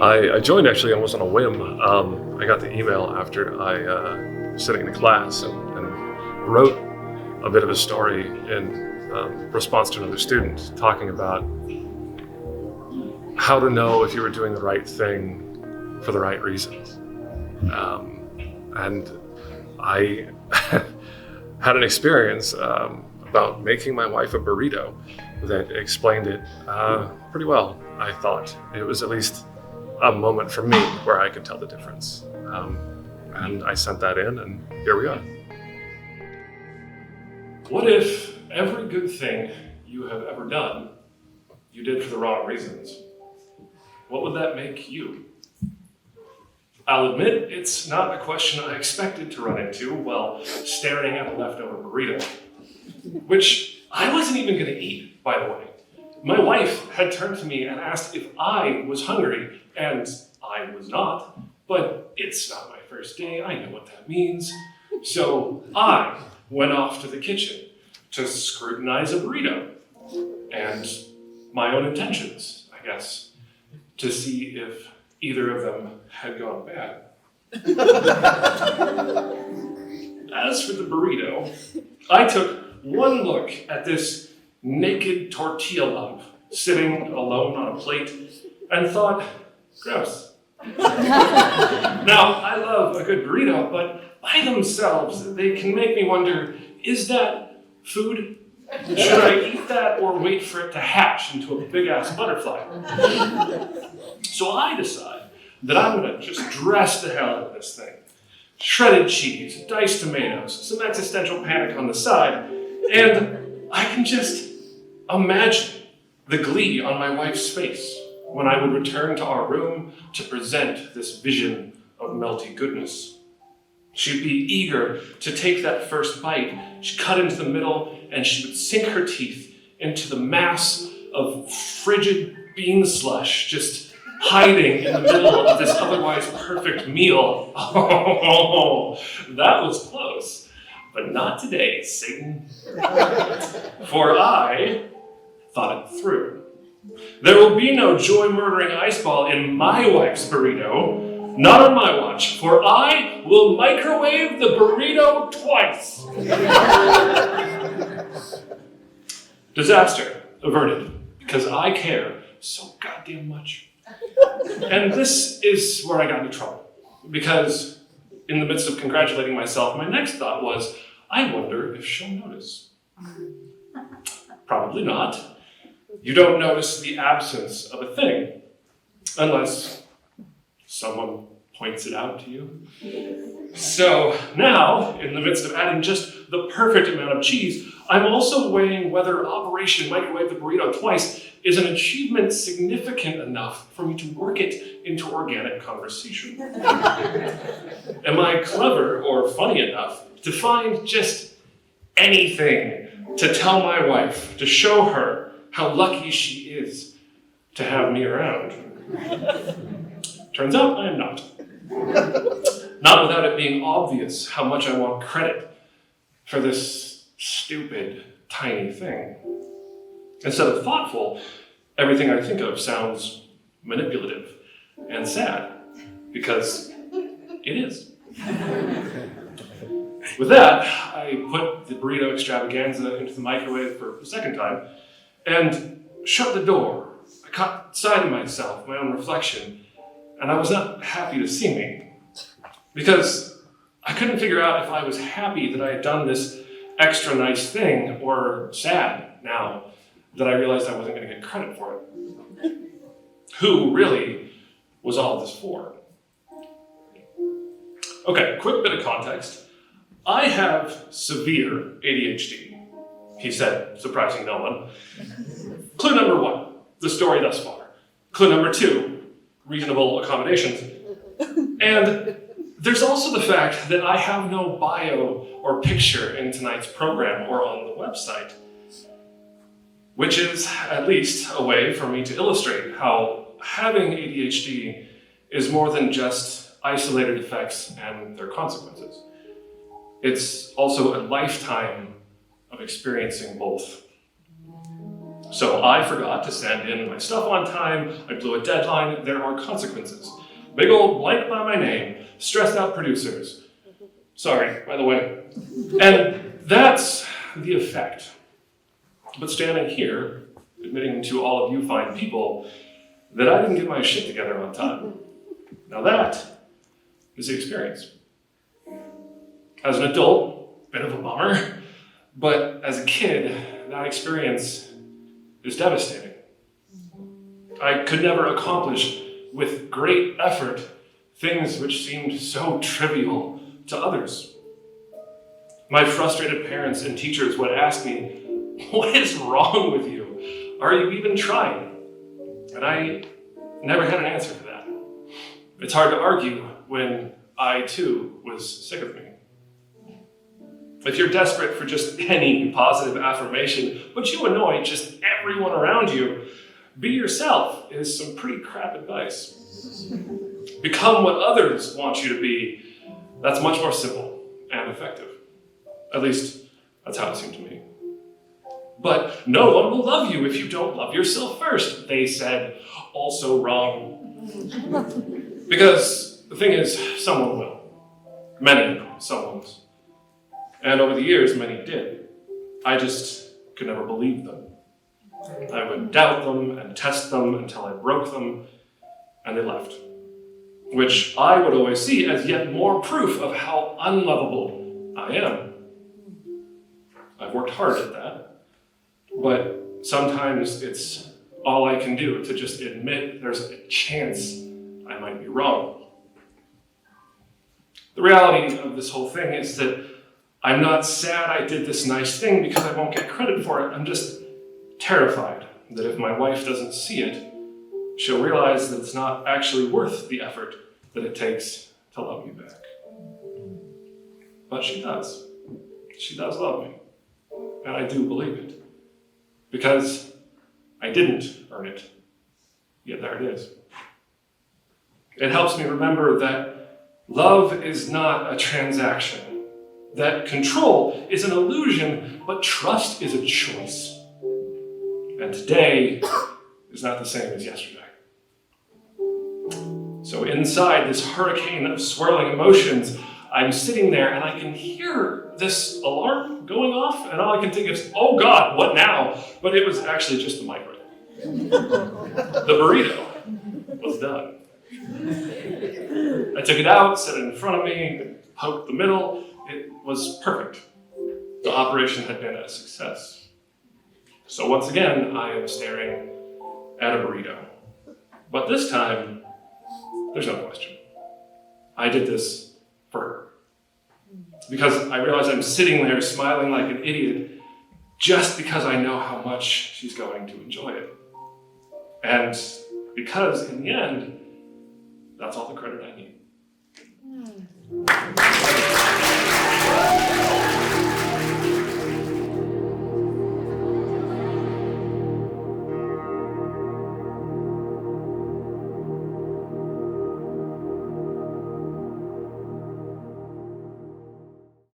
I joined actually almost on a whim. I got the email after I was sitting in class and wrote a bit of a story in response to another student talking about how to know if you were doing the right thing for the right reasons. And I had an experience about making my wife a burrito that explained it pretty well, I thought. It was at least a moment for me where I could tell the difference. And I sent that in, and here we are. What if every good thing you have ever done, you did for the wrong reasons? What would that make you? I'll admit, it's not a question I expected to run into while staring at a leftover burrito, which I wasn't even going to eat, by the way. My wife had turned to me and asked if I was hungry, and I was not, but it's not my first day, I know what that means. So I went off to the kitchen to scrutinize a burrito, and my own intentions, I guess, to see if either of them had gone bad. As for the burrito, I took one look at this naked tortilla lump sitting alone on a plate and thought, gross. Now, I love a good burrito, but by themselves, they can make me wonder, is that food? Should I eat that or wait for it to hatch into a big-ass butterfly? So I decide that I'm gonna just dress the hell out of this thing. Shredded cheese, diced tomatoes, some existential panic on the side, and I can just imagine the glee on my wife's face when I would return to our room to present this vision of melty goodness. She'd be eager to take that first bite. She'd cut into the middle, and she would sink her teeth into the mass of frigid bean slush just hiding in the middle of this otherwise perfect meal. Oh, that was close. But not today, Satan. For I thought it through. There will be no joy-murdering ice ball in my wife's burrito. Not on my watch, for I will microwave the burrito twice. Disaster averted, because I care so goddamn much. And this is where I got into trouble, because in the midst of congratulating myself, my next thought was, I wonder if she'll notice. Probably not. You don't notice the absence of a thing, unless someone points it out to you. So now, in the midst of adding just the perfect amount of cheese, I'm also weighing whether Operation Microwave the Burrito Twice is an achievement significant enough for me to work it into organic conversation. Am I clever or funny enough to find just anything to tell my wife, to show her how lucky she is to have me around? Turns out I am not. Not without it being obvious how much I want credit for this stupid, tiny thing. Instead of thoughtful, everything I think of sounds manipulative and sad, because it is. With that, I put the burrito extravaganza into the microwave for the second time and shut the door. I caught sight of myself, my own reflection, and I was not happy to see me, because I couldn't figure out if I was happy that I had done this extra nice thing or sad now that I realized I wasn't going to get credit for it. Who really was all this for? Okay, quick bit of context. I have severe ADHD, he said, surprising no one. Clue number 1, the story thus far. Clue number 2, reasonable accommodations. And there's also the fact that I have no bio or picture in tonight's program or on the website, which is at least a way for me to illustrate how having ADHD is more than just isolated effects and their consequences. It's also a lifetime of experiencing both. So I forgot to send in my stuff on time, I blew a deadline, there are consequences. Big old blank by my name, stressed out producers. Sorry, by the way. And that's the effect. But standing here, admitting to all of you fine people that I didn't get my shit together on time. Now that is the experience. As an adult, bit of a bummer, but as a kid, that experience is devastating. I could never accomplish with great effort things which seemed so trivial to others. My frustrated parents and teachers would ask me, "What is wrong with you? Are you even trying?" And I never had an answer for that. It's hard to argue when I too was sick of me. If you're desperate for just any positive affirmation, but you annoy just everyone around you, be yourself is some pretty crap advice. Become what others want you to be. That's much more simple and effective. At least, that's how it seemed to me. But no one will love you if you don't love yourself first, they said. Also wrong. Because the thing is, someone will. Many someones. And over the years, many did. I just could never believe them. I would doubt them and test them until I broke them, and they left. Which I would always see as yet more proof of how unlovable I am. I've worked hard at that, but sometimes it's all I can do to just admit there's a chance I might be wrong. The reality of this whole thing is that I'm not sad I did this nice thing because I won't get credit for it. I'm just terrified that if my wife doesn't see it, she'll realize that it's not actually worth the effort that it takes to love me back. But she does. She does love me. And I do believe it. Because I didn't earn it. Yet there it is. It helps me remember that love is not a transaction. That control is an illusion, but trust is a choice. And today is not the same as yesterday. So inside this hurricane of swirling emotions, I'm sitting there and I can hear this alarm going off, and all I can think is, oh God, what now? But it was actually just the microwave. The burrito was done. I took it out, set it in front of me, poked the middle. It was perfect. The operation had been a success. So once again, I am staring at a burrito. But this time, there's no question. I did this for her. Because I realize I'm sitting there smiling like an idiot just because I know how much she's going to enjoy it. And because in the end, that's all the credit I need.